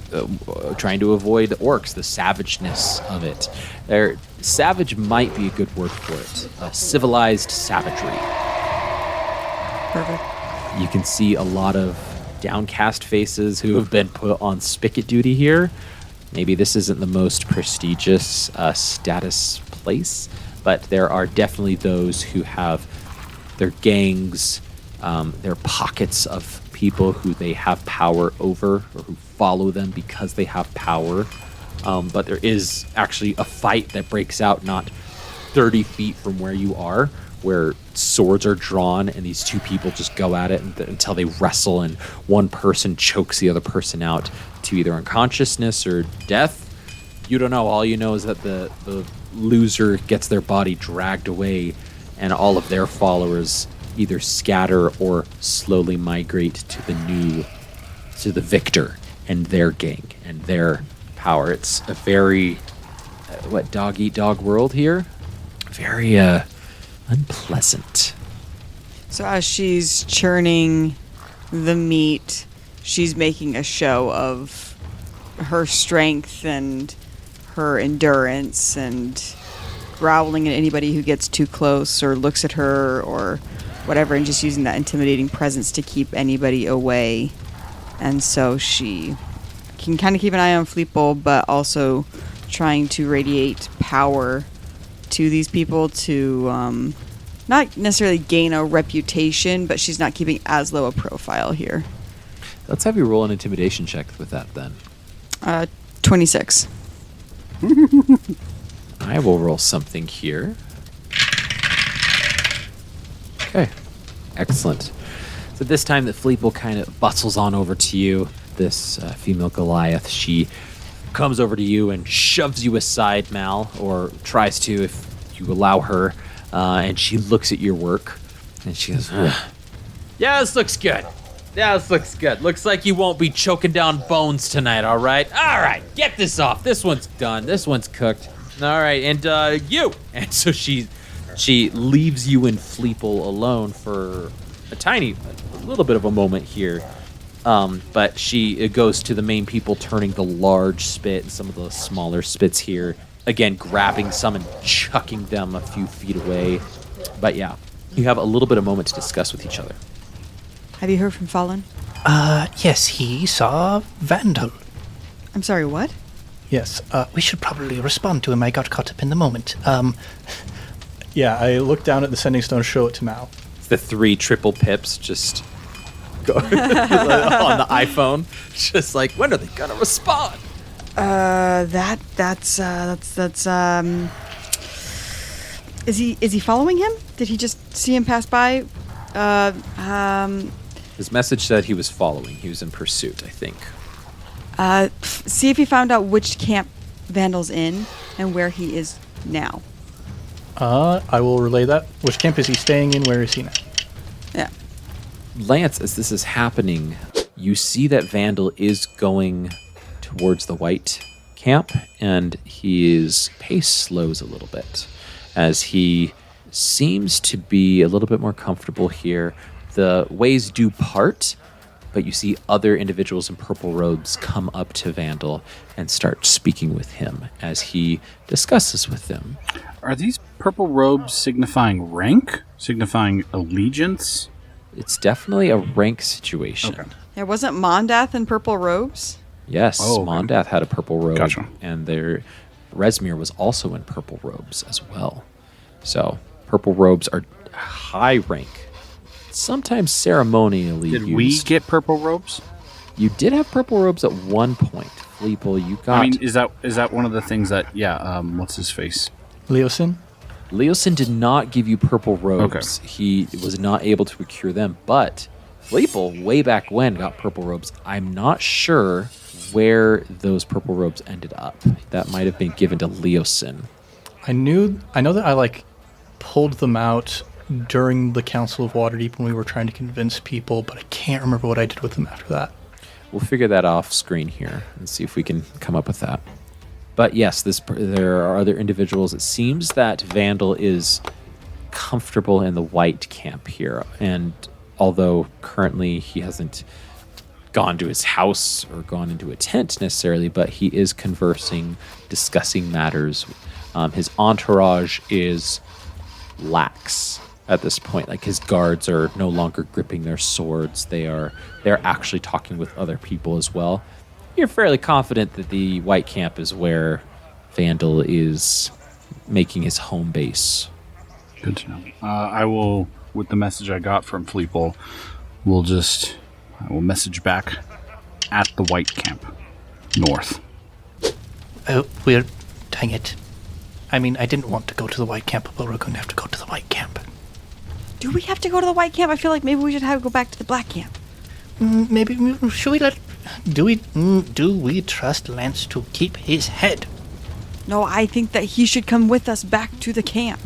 Speaker 1: trying to avoid orcs, the savageness of it. Savage might be a good word for it. Civilized savagery.
Speaker 2: Perfect.
Speaker 1: You can see a lot of downcast faces who have been put on spigot duty here. Maybe this isn't the most prestigious status place, but there are definitely those who have their gangs, their pockets of people who they have power over, or who follow them because they have power. But there is actually a fight that breaks out not 30 feet from where you are, where swords are drawn and these two people just go at it until they wrestle and one person chokes the other person out to either unconsciousness or death. You don't know. All you know is that the loser gets their body dragged away and all of their followers either scatter or slowly migrate to the victor and their gang and their power. It's a very dog eat dog world here. Very unpleasant.
Speaker 2: So as she's churning the meat, she's making a show of her strength and her endurance and growling at anybody who gets too close or looks at her or whatever, and just using that intimidating presence to keep anybody away. And so she can kind of keep an eye on Fleeple, but also trying to radiate power to these people to not necessarily gain a reputation, but she's not keeping as low a profile here.
Speaker 1: Let's have you roll an intimidation check with that then.
Speaker 2: 26.
Speaker 1: I will roll something here. Okay, excellent. So this time that Fleeple kind of bustles on over to you, this female Goliath, she comes over to you and shoves you aside, Mal, or tries to if you allow her, and she looks at your work, and she goes, yeah, this looks good. Yeah, this looks good. Looks like you won't be choking down bones tonight, all right? All right, get this off. This one's done. This one's cooked. All right, and you. And so she leaves you and Fleeple alone for a little bit of a moment here. But she goes to the main people, turning the large spit and some of the smaller spits here. Again, grabbing some and chucking them a few feet away. But yeah, you have a little bit of moment to discuss with each other.
Speaker 2: Have you heard from Phaleon?
Speaker 4: Yes, he saw Vandal.
Speaker 2: I'm sorry, what?
Speaker 4: Yes, we should probably respond to him. I got caught up in the moment. Yeah, I look down at the sending stone, show it to Mal.
Speaker 1: The 3 triple pips just go on the iPhone. Just like, when are they gonna respond?
Speaker 2: That's Is he following him? Did he just see him pass by?
Speaker 1: His message said he was following. He was in pursuit, I think.
Speaker 2: See if he found out which camp Vandal's in and where he is now.
Speaker 4: I will relay that. Which camp is he staying in? Where is he now?
Speaker 2: Yeah.
Speaker 1: Lance, as this is happening, you see that Vandal is going towards the white camp, and his pace slows a little bit as he seems to be a little bit more comfortable here. The ways do part, but you see other individuals in purple robes come up to Vandal and start speaking with him as he discusses with them.
Speaker 3: Are these purple robes signifying rank? Signifying allegiance?
Speaker 1: It's definitely a rank situation.
Speaker 3: Okay.
Speaker 2: Yeah, wasn't Mondath in purple robes?
Speaker 1: Yes,
Speaker 3: Oh, okay.
Speaker 1: Mondath had a purple robe,
Speaker 3: Gotcha.
Speaker 1: and Resmir was also in purple robes as well. So, purple robes are high rank, sometimes ceremonially
Speaker 3: Did
Speaker 1: used.
Speaker 3: we get purple robes?
Speaker 1: You did have purple robes at one point, Fleeple. You got.
Speaker 3: I mean, is that one of the things that? Yeah. What's his face?
Speaker 4: Leosin?
Speaker 1: Leosin did not give you purple robes.
Speaker 3: Okay.
Speaker 1: He was not able to procure them, but Fleeple, way back when, got purple robes. I'm not sure where those purple robes ended up. That might have been given to Leosin.
Speaker 4: I know that I pulled them out during the Council of Waterdeep when we were trying to convince people, but I can't remember what I did with them after that.
Speaker 1: We'll figure that off screen here and see if we can come up with that. But yes, there are other individuals. It seems that Vandal is comfortable in the white camp here, and although currently he hasn't gone to his house or gone into a tent necessarily, but he is conversing, discussing matters. His entourage is lax at this point. Like, his guards are no longer gripping their swords. They're actually talking with other people as well. You're fairly confident that the white camp is where Vandal is making his home base.
Speaker 3: Good to know. I will, with the message I got from Fleeple, I will message back at the white camp, north.
Speaker 4: Dang it. I mean, I didn't want to go to the white camp, but we're going to have to go to the white camp.
Speaker 2: Do we have to go to the white camp? I feel like maybe we should go back to the black camp.
Speaker 4: Should we do we trust Lance to keep his head?
Speaker 2: No, I think that he should come with us back to the camp.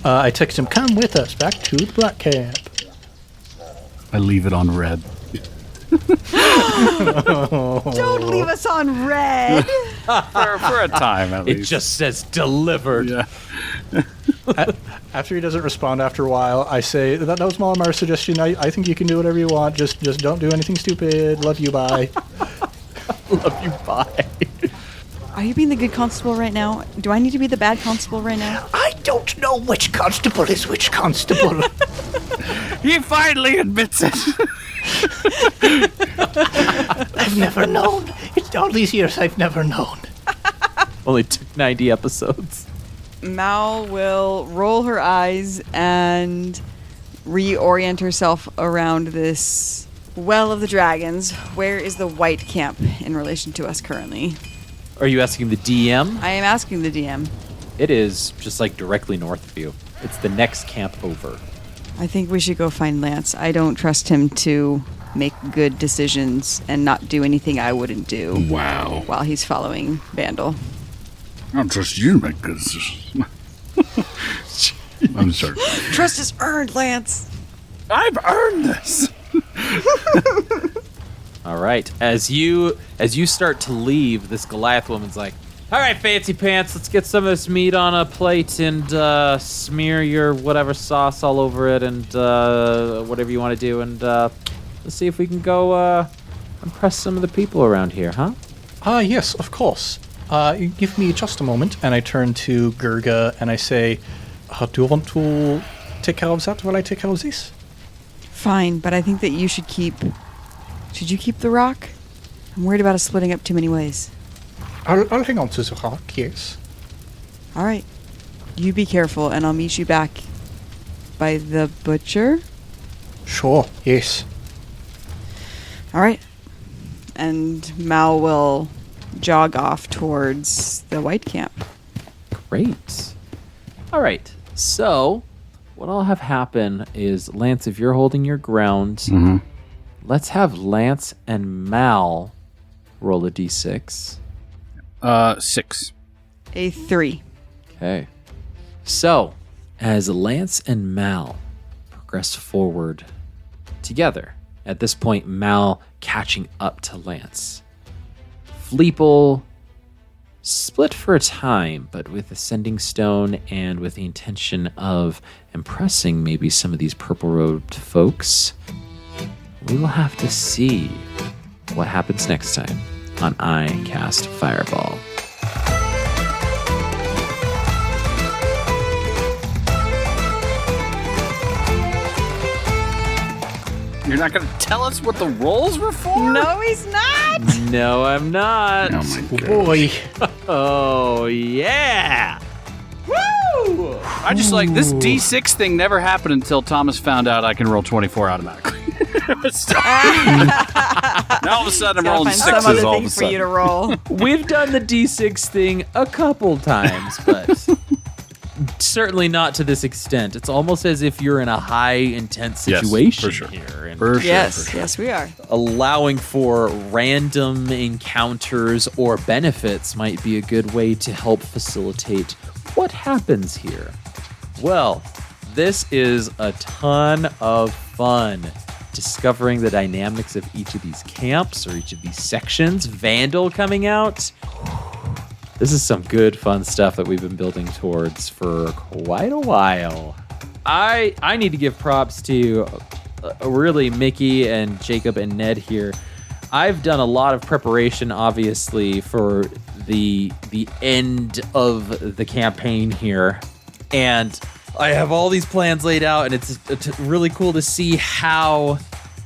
Speaker 4: I text him, come with us back to the black camp.
Speaker 3: I leave it on red.
Speaker 2: Don't leave us on red.
Speaker 3: for a time, at least.
Speaker 1: It just says delivered.
Speaker 3: Yeah.
Speaker 4: After he doesn't respond after a while, I say, that was Malimar's suggestion. I think you can do whatever you want. Just don't do anything stupid. Love you, bye.
Speaker 1: Love you, bye.
Speaker 2: Are you being the good constable right now? Do I need to be the bad constable right now?
Speaker 4: I don't know which constable is which constable.
Speaker 3: He finally admits it.
Speaker 4: I've never known. It's all these years I've never known.
Speaker 1: Only took 90 episodes.
Speaker 2: Mal will roll her eyes and reorient herself around this Well of the Dragons. Where is the white camp in relation to us currently?
Speaker 1: Are you asking the DM?
Speaker 2: I am asking the DM.
Speaker 1: It is just like directly north of you. It's the next camp over.
Speaker 2: I think we should go find Lance. I don't trust him to make good decisions and not do anything I wouldn't do.
Speaker 3: Wow.
Speaker 2: While he's following Vandal.
Speaker 3: I don't trust you to make good decisions. I'm sorry.
Speaker 2: Trust is earned, Lance.
Speaker 3: I've earned this.
Speaker 1: All right. As you start to leave, this Goliath woman's like, all right, fancy pants, let's get some of this meat on a plate and smear your whatever sauce all over it and whatever you want to do. And let's see if we can go impress some of the people around here, huh?
Speaker 4: Yes, of course. Give me just a moment. And I turn to Grrga and I say, do you want to take care of that while I take care of this?
Speaker 2: Fine, but I think that you should keep... Should you keep the rock? I'm worried about us splitting up too many ways.
Speaker 4: I'll hang on to the rock, yes.
Speaker 2: All right. You be careful, and I'll meet you back by the butcher.
Speaker 4: Sure, yes.
Speaker 2: All right. And Mal will jog off towards the white camp.
Speaker 1: Great. All right. So what I'll have happen is, Lance, if you're holding your ground, let's have Lance and Mal roll a d6.
Speaker 3: 6.
Speaker 2: A 3.
Speaker 1: Okay. So, as Lance and Mal progress forward together, at this point, Mal catching up to Lance, Fleeple split for a time, but with Ascending Stone and with the intention of impressing maybe some of these purple-robed folks, we will have to see what happens next time on I Cast Fireball.
Speaker 3: You're not going to tell us what the rolls were for?
Speaker 2: No, he's not.
Speaker 1: No, I'm not.
Speaker 3: Oh my God.
Speaker 4: Boy.
Speaker 1: Oh, yeah. Woo!
Speaker 3: I just like this D6 thing never happened until Thomas found out I can roll 24 automatically. So, now all of a sudden I'm rolling
Speaker 2: Find
Speaker 3: sixes
Speaker 2: some other
Speaker 3: all of
Speaker 2: thing
Speaker 3: a
Speaker 2: for you to
Speaker 3: sudden.
Speaker 2: roll.
Speaker 1: We've done the D6 thing a couple times, but certainly not to this extent. It's almost as if you're in a high intense
Speaker 3: Yes,
Speaker 1: situation
Speaker 3: for sure.
Speaker 1: here. And
Speaker 3: For sure,
Speaker 2: Yes,
Speaker 3: for sure.
Speaker 2: yes, we are.
Speaker 1: allowing for random encounters or benefits might be a good way to help facilitate what happens here. Well, this is a ton of fun. Discovering the dynamics of each of these camps or each of these sections. Vandal coming out. This is some good fun stuff that we've been building towards for quite a while. I need to give props to really Mickey and Jacob and Ned here. I've done a lot of preparation, obviously, for the end of the campaign here. And I have all these plans laid out, and it's really cool to see how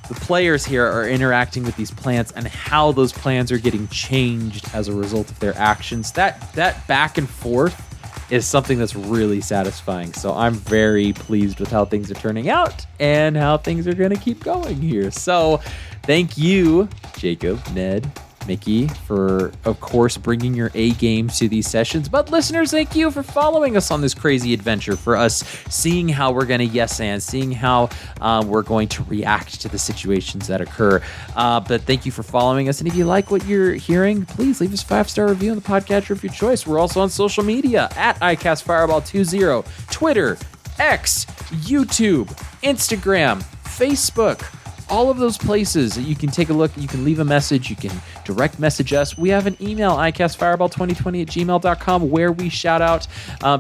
Speaker 1: the players here are interacting with these plans and how those plans are getting changed as a result of their actions. That back and forth is something that's really satisfying. So I'm very pleased with how things are turning out and how things are going to keep going here. So thank you, Jacob, Ned, Mickey, for, of course, bringing your A game to these sessions. But listeners, thank you for following us on this crazy adventure, for us seeing how we're going to yes and, seeing how we're going to react to the situations that occur. But thank you for following us. And if you like what you're hearing, please leave us a 5-star review on the podcatcher of your choice. We're also on social media at ICASTFireball20, Twitter, X, YouTube, Instagram, Facebook. All of those places you can take a look. You can leave a message. You can direct message us. We have an email, icastfireball2020@gmail.com, where we shout out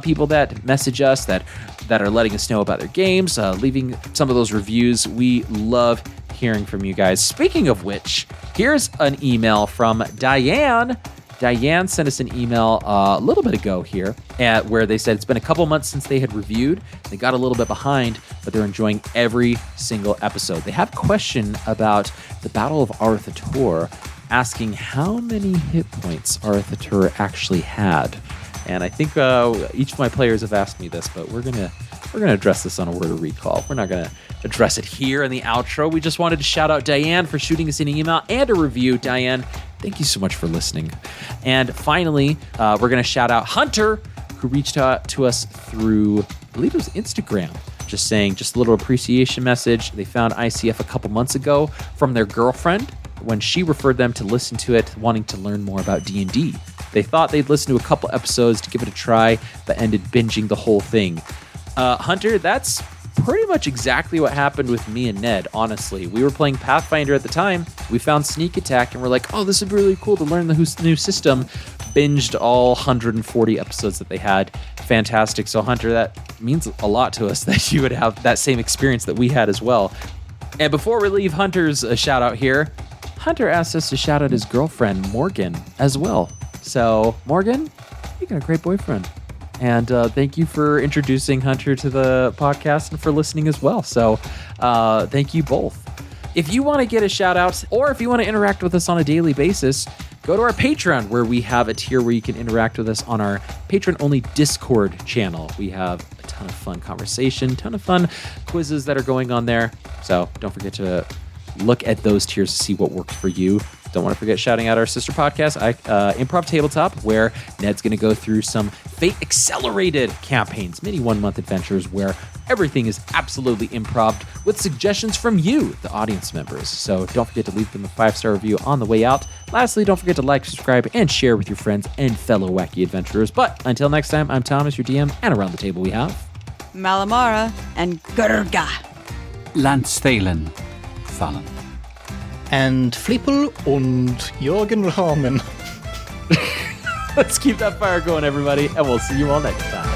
Speaker 1: people that message us that are letting us know about their games, leaving some of those reviews. We love hearing from you guys. Speaking of which, here's an email from Diane. Diane sent us an email a little bit ago here where they said it's been a couple months since they had reviewed. They got a little bit behind, but they're enjoying every single episode. They have a question about the Battle of Arthatur, asking how many hit points Arthatur actually had. And I think each of my players have asked me this, but we're gonna address this on a word of recall. We're not gonna address it here in the outro. We just wanted to shout out Diane for shooting us an email and a review. Diane, thank you so much for listening. And finally, we're going to shout out Hunter, who reached out to us through, I believe it was Instagram, just saying just a little appreciation message. They found ICF a couple months ago from their girlfriend when she referred them to listen to it, wanting to learn more about D&D. They thought they'd listen to a couple episodes to give it a try, but ended binging the whole thing. Hunter, that's pretty much exactly what happened with me and Ned, honestly. We were playing Pathfinder at the time. We found Sneak Attack, and we're like, oh, this would be really cool to learn the new system. Binged all 140 episodes that they had. Fantastic. So, Hunter, that means a lot to us that you would have that same experience that we had as well. And before we leave Hunter's shout out here, Hunter asked us to shout out his girlfriend, Morgan, as well. So, Morgan, you got a great boyfriend. And thank you for introducing Hunter to the podcast and for listening as well. So thank you both. If you want to get a shout out, or if you want to interact with us on a daily basis, go to our Patreon, where we have a tier where you can interact with us on our patron-only Discord channel. We have a ton of fun conversation, ton of fun quizzes that are going on there. So don't forget to look at those tiers to see what works for you. Don't want to forget shouting out our sister podcast, Improv Tabletop, where Ned's going to go through some Fate Accelerated campaigns, mini 1-month adventures where everything is absolutely improv with suggestions from you, the audience members. So don't forget to leave them a 5-star review on the way out. Lastly, don't forget to like, subscribe, and share with your friends and fellow wacky adventurers. But until next time, I'm Thomas, your DM, and around the table we have
Speaker 2: Malamara and Grrga.
Speaker 5: Lance Thalen, Phaleon.
Speaker 4: And Flippel und Jurgen Rahmen.
Speaker 1: Let's keep that fire going, everybody, and we'll see you all next time.